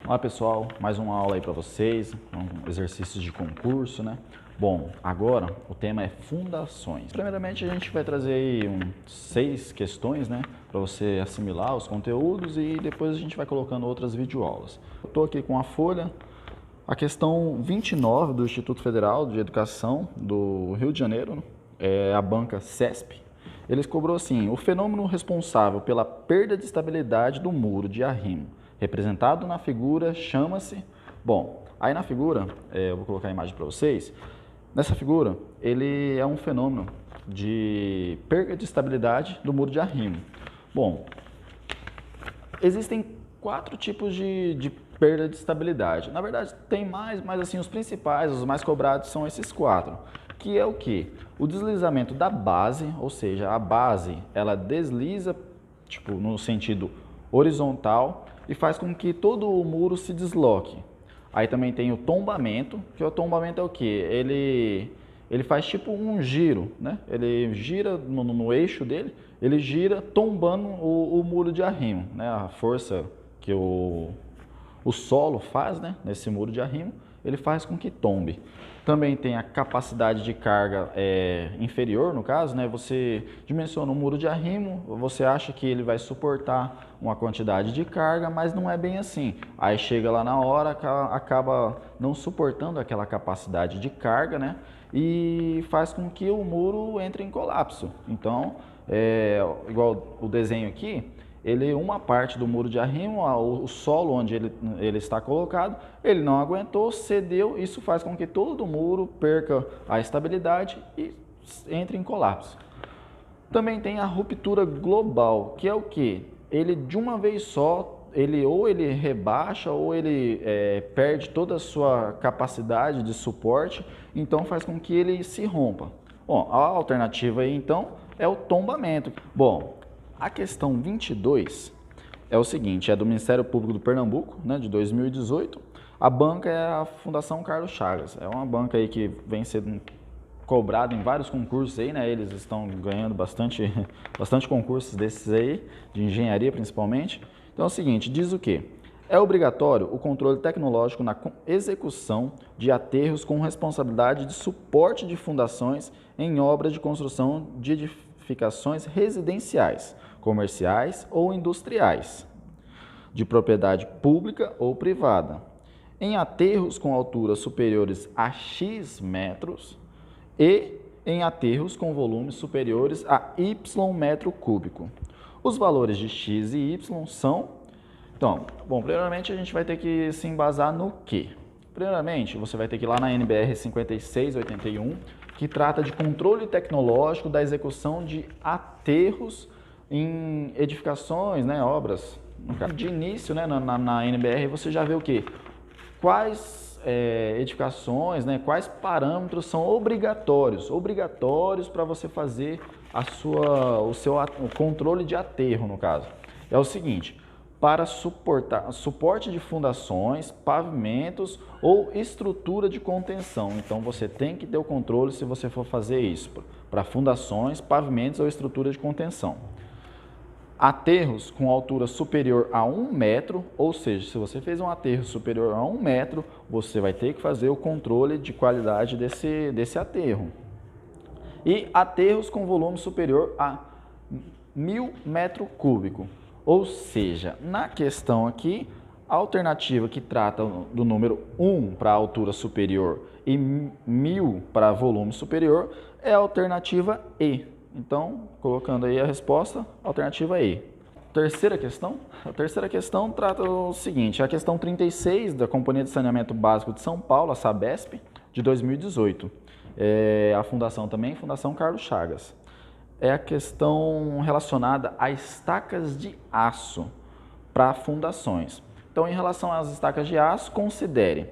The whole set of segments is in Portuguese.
Olá pessoal, mais uma aula aí para vocês, um exercício de concurso, né? Bom, agora o tema é fundações. Primeiramente a gente vai trazer aí 6 questões, né? Para você assimilar os conteúdos e depois a gente vai colocando outras videoaulas. Eu estou aqui com a folha, a questão 29 do Instituto Federal de Educação do Rio de Janeiro, é a banca CESP. Eles cobrou assim: o fenômeno responsável pela perda de estabilidade do muro de arrimo representado na figura chama-se... Bom, aí na figura, eu vou colocar a imagem para vocês. Nessa figura, ele é um fenômeno de perda de estabilidade do muro de arrimo. Bom, existem 4 tipos de perda de estabilidade. Na verdade, tem mais, mas assim, os principais, os mais cobrados são esses 4. Que é o que? O deslizamento da base, ou seja, a base, ela desliza, tipo, no sentido horizontal, e faz com que todo o muro se desloque. Aí também tem o tombamento, que o tombamento é o que? Ele faz tipo um giro, né? Ele gira no eixo dele, ele gira tombando o muro de arrimo, né? A força que o solo faz, né? Nesse muro de arrimo, ele faz com que tombe. Também tem a capacidade de carga inferior, no caso, né? Você dimensiona um muro de arrimo, você acha que ele vai suportar uma quantidade de carga, mas não é bem assim. Aí chega lá na hora, acaba não suportando aquela capacidade de carga, né? E faz com que o muro entre em colapso. Então, igual o desenho aqui, uma parte do muro de arrimo, o solo onde ele está colocado, ele não aguentou, cedeu, isso faz com que todo o muro perca a estabilidade e entre em colapso. Também tem a ruptura global, que é o que? Ele de uma vez só, ou ele rebaixa ou ele perde toda a sua capacidade de suporte, então faz com que ele se rompa. Bom, a alternativa aí então é o tombamento. Bom, a questão 22 é o seguinte, é do Ministério Público do Pernambuco, né, de 2018. A banca é a Fundação Carlos Chagas. É uma banca aí que vem sendo cobrada em vários concursos aí, né? Eles estão ganhando bastante concursos desses aí, de engenharia principalmente. Então é o seguinte, diz o quê? É obrigatório o controle tecnológico na execução de aterros com responsabilidade de suporte de fundações em obras de construção de edificações residenciais, comerciais ou industriais, de propriedade pública ou privada, em aterros com alturas superiores a X metros e em aterros com volumes superiores a Y metro cúbico. Os valores de X e Y são... Então, bom, primeiramente a gente vai ter que se embasar no quê? Primeiramente, você vai ter que ir lá na NBR 5681, que trata de controle tecnológico da execução de aterros em edificações, né, obras. De início, né, na NBR, você já vê o quê? Quais edificações, né, quais parâmetros são obrigatórios para você fazer o controle de aterro, no caso. É o seguinte: para suporte de fundações, pavimentos ou estrutura de contenção. Então, você tem que ter o controle se você for fazer isso, para fundações, pavimentos ou estrutura de contenção. Aterros com altura superior a 1 metro, ou seja, se você fez um aterro superior a 1 metro, você vai ter que fazer o controle de qualidade desse aterro. E aterros com volume superior a 1000 metros cúbicos. Ou seja, na questão aqui, a alternativa que trata do número 1 para altura superior e 1000 para volume superior é a alternativa E. Então, colocando aí a resposta, alternativa E. Terceira questão. A terceira questão trata o seguinte, a questão 36 da Companhia de Saneamento Básico de São Paulo, a Sabesp, de 2018. A fundação também, Fundação Carlos Chagas. É a questão relacionada a estacas de aço para fundações. Então, em relação às estacas de aço, considere: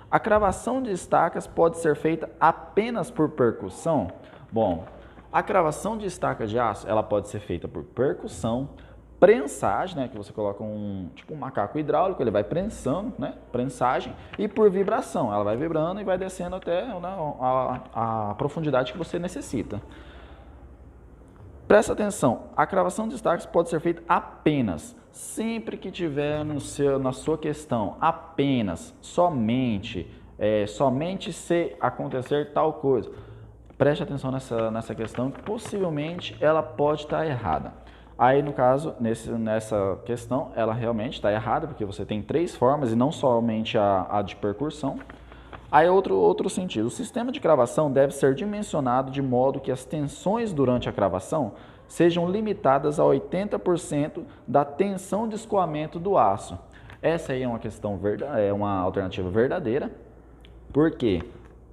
a cravação de estacas pode ser feita apenas por percussão? Bom, a cravação de estaca de aço, ela pode ser feita por percussão, prensagem, né, que você coloca um macaco hidráulico, ele vai prensando, né, prensagem, e por vibração, ela vai vibrando e vai descendo até, né, a profundidade que você necessita. Presta atenção, a cravação de estacas pode ser feita apenas Sempre que tiver na sua questão apenas, somente, somente se acontecer tal coisa, preste atenção nessa questão, que possivelmente ela pode estar errada. Aí, no caso, nessa questão, ela realmente está errada, porque você tem 3 formas e não somente a de percussão. Aí, outro sentido, o sistema de cravação deve ser dimensionado de modo que as tensões durante a cravação sejam limitadas a 80% da tensão de escoamento do aço. Essa aí é uma questão é uma alternativa verdadeira, porque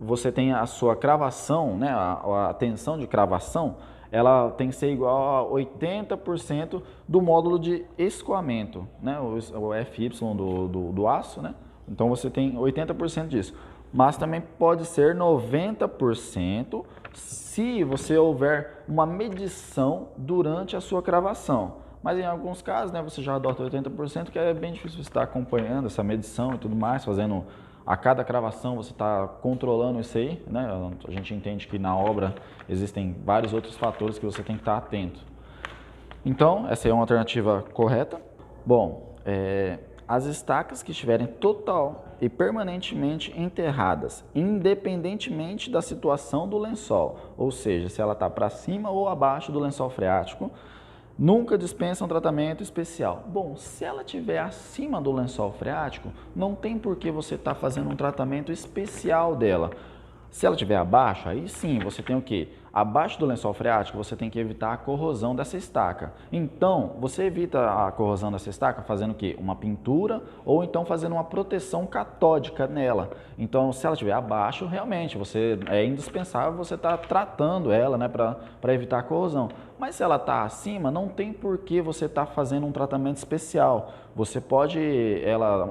você tem a sua cravação, né, a tensão de cravação, ela tem que ser igual a 80% do módulo de escoamento, né, o FY do aço, né? Então você tem 80% disso. Mas também pode ser 90% se você houver uma medição durante a sua cravação. Mas em alguns casos, né, você já adota 80%, que é bem difícil você estar acompanhando essa medição e tudo mais, fazendo a cada cravação você está controlando isso aí, né? A gente entende que na obra existem vários outros fatores que você tem que estar atento. Então, essa é uma alternativa correta. Bom, as estacas que estiverem total e permanentemente enterradas, independentemente da situação do lençol, ou seja, se ela está para cima ou abaixo do lençol freático, nunca dispensam tratamento especial. Bom, se ela estiver acima do lençol freático, não tem por que você estar fazendo um tratamento especial dela. Se ela estiver abaixo, aí sim, você tem o quê? Abaixo do lençol freático, você tem que evitar a corrosão dessa estaca. Então, você evita a corrosão dessa estaca fazendo o quê? Uma pintura ou então fazendo uma proteção catódica nela. Então, se ela estiver abaixo, realmente, é indispensável você estar tratando ela, né, para evitar a corrosão. Mas se ela está acima, não tem por que você estar fazendo um tratamento especial. Você pode,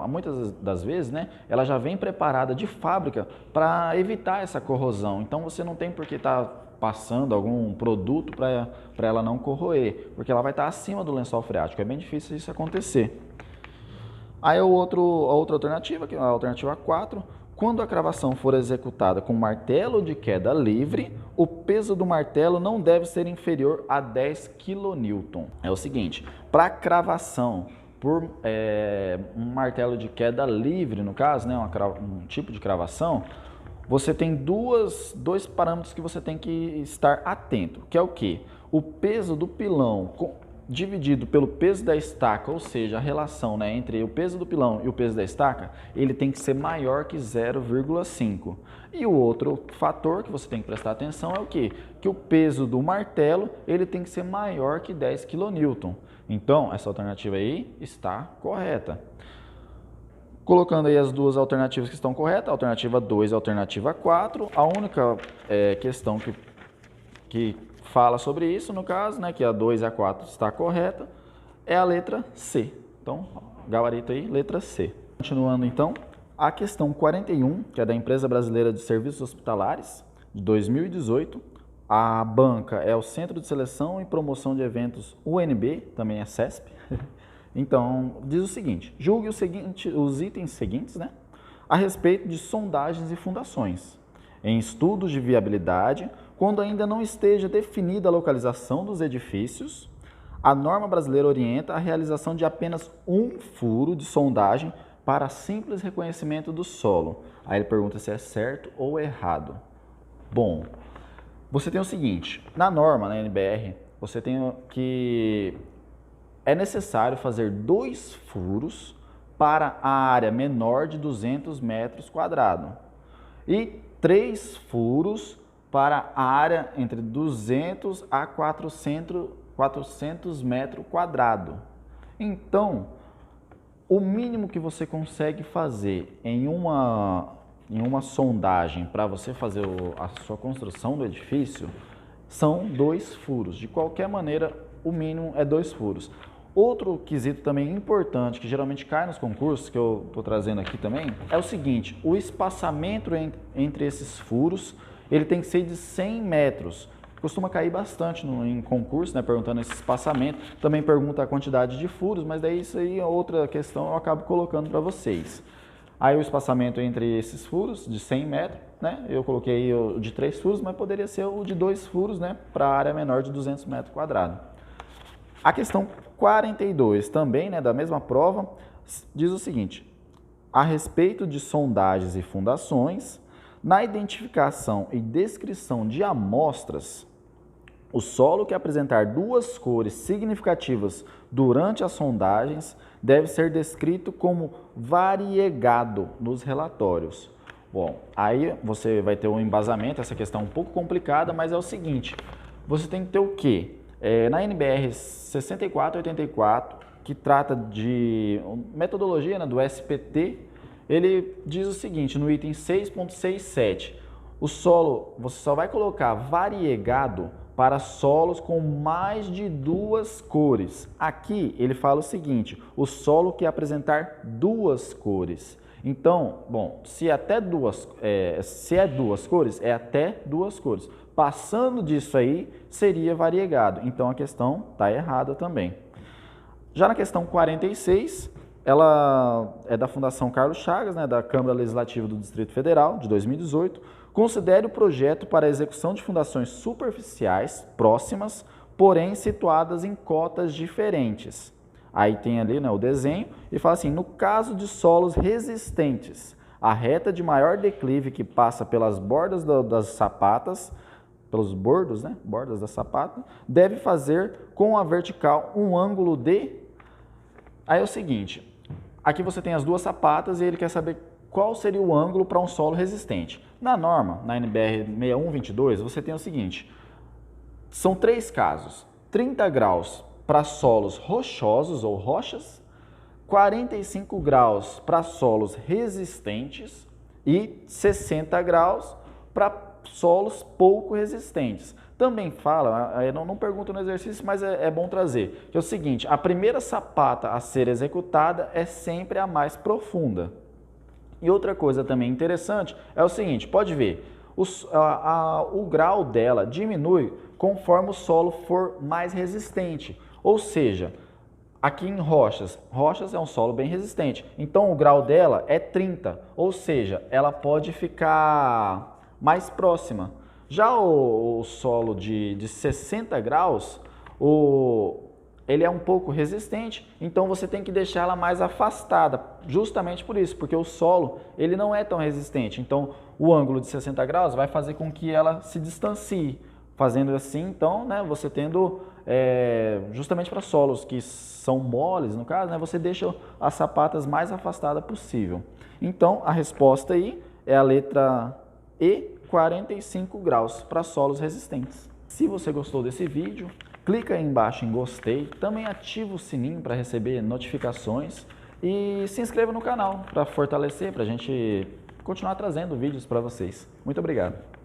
muitas das vezes, né, ela já vem preparada de fábrica para evitar essa corrosão. Então, você não tem por que estar passando algum produto para ela não corroer, porque ela vai estar acima do lençol freático. É bem difícil isso acontecer. Aí a outra alternativa, que é a alternativa 4, quando a cravação for executada com martelo de queda livre, o peso do martelo não deve ser inferior a 10 kN. É o seguinte, para cravação por um martelo de queda livre, no caso, né, um tipo de cravação, você tem dois parâmetros que você tem que estar atento, que é o quê? O peso do pilão dividido pelo peso da estaca, ou seja, a relação, né, entre o peso do pilão e o peso da estaca, ele tem que ser maior que 0,5. E o outro fator que você tem que prestar atenção é o quê? Que o peso do martelo, ele tem que ser maior que 10 kN. Então, essa alternativa aí está correta. Colocando aí as duas alternativas que estão corretas, a alternativa 2 e a alternativa 4, a única questão que fala sobre isso, no caso, né, que a 2 e a 4 está correta, é a letra C. Então, gabarito aí, letra C. Continuando então, a questão 41, que é da Empresa Brasileira de Serviços Hospitalares, de 2018, a banca é o Centro de Seleção e Promoção de Eventos UNB, também é CESP. Então, diz o seguinte, julgue os itens seguintes, né, a respeito de sondagens e fundações. Em estudos de viabilidade, quando ainda não esteja definida a localização dos edifícios, a norma brasileira orienta a realização de apenas um furo de sondagem para simples reconhecimento do solo. Aí ele pergunta se é certo ou errado. Bom, você tem o seguinte, na norma, na NBR, você tem que é necessário fazer 2 furos para a área menor de 200 metros quadrados e 3 furos para a área entre 200 a 400 metros quadrados. Então, o mínimo que você consegue fazer em uma sondagem para você fazer a sua construção do edifício são 2 furos. De qualquer maneira, o mínimo é 2 furos. Outro quesito também importante, que geralmente cai nos concursos, que eu estou trazendo aqui também, é o seguinte, o espaçamento entre esses furos, ele tem que ser de 100 metros. Costuma cair bastante em concurso, né, perguntando esse espaçamento. Também pergunta a quantidade de furos, mas daí isso aí é outra questão, eu acabo colocando para vocês. Aí o espaçamento entre esses furos, de 100 metros, né, eu coloquei o de 3 furos, mas poderia ser o de 2 furos, né, para a área menor de 200 metros quadrados. A questão 42 também, né, da mesma prova, diz o seguinte: a respeito de sondagens e fundações, na identificação e descrição de amostras, o solo que apresentar duas cores significativas durante as sondagens deve ser descrito como variegado nos relatórios. Bom, aí você vai ter um embasamento, essa questão é um pouco complicada, mas é o seguinte: você tem que ter o quê? Na NBR 6484, que trata de metodologia, né, do SPT, ele diz o seguinte, no item 6.67, o solo, você só vai colocar variegado para solos com mais de duas cores. Aqui ele fala o seguinte: o solo que apresentar duas cores. Então, bom, se é duas cores, é até duas cores. Passando disso aí, seria variegado. Então, a questão está errada também. Já na questão 46, ela é da Fundação Carlos Chagas, né, da Câmara Legislativa do Distrito Federal, de 2018. Considere o projeto para a execução de fundações superficiais próximas, porém situadas em cotas diferentes. Aí tem ali, né, o desenho e fala assim: no caso de solos resistentes, a reta de maior declive que passa pelas bordas das sapatas, pelos bordos, né, bordas da sapata, deve fazer com a vertical um ângulo de... Aí é o seguinte, aqui você tem as duas sapatas e ele quer saber qual seria o ângulo para um solo resistente. Na norma, na NBR 6122, você tem o seguinte: são três casos: 30 graus para solos rochosos ou rochas, 45 graus para solos resistentes e 60 graus para solos pouco resistentes. Também fala, não pergunta no exercício, mas é bom trazer, que é o seguinte: a primeira sapata a ser executada é sempre a mais profunda. E outra coisa também interessante é o seguinte, pode ver, o grau dela diminui conforme o solo for mais resistente. Ou seja, aqui em rochas é um solo bem resistente, então o grau dela é 30, ou seja, ela pode ficar mais próxima. Já o solo de 60 graus, ele é um pouco resistente, então você tem que deixar ela mais afastada, justamente por isso, porque o solo ele não é tão resistente. Então, o ângulo de 60 graus vai fazer com que ela se distancie. Fazendo assim, então, né, você tendo, justamente para solos que são moles, no caso, né, você deixa as sapatas mais afastadas possível. Então, a resposta aí é a letra E, 45 graus para solos resistentes. Se você gostou desse vídeo, clica aí embaixo em gostei, também ativa o sininho para receber notificações e se inscreva no canal para fortalecer, para a gente continuar trazendo vídeos para vocês. Muito obrigado!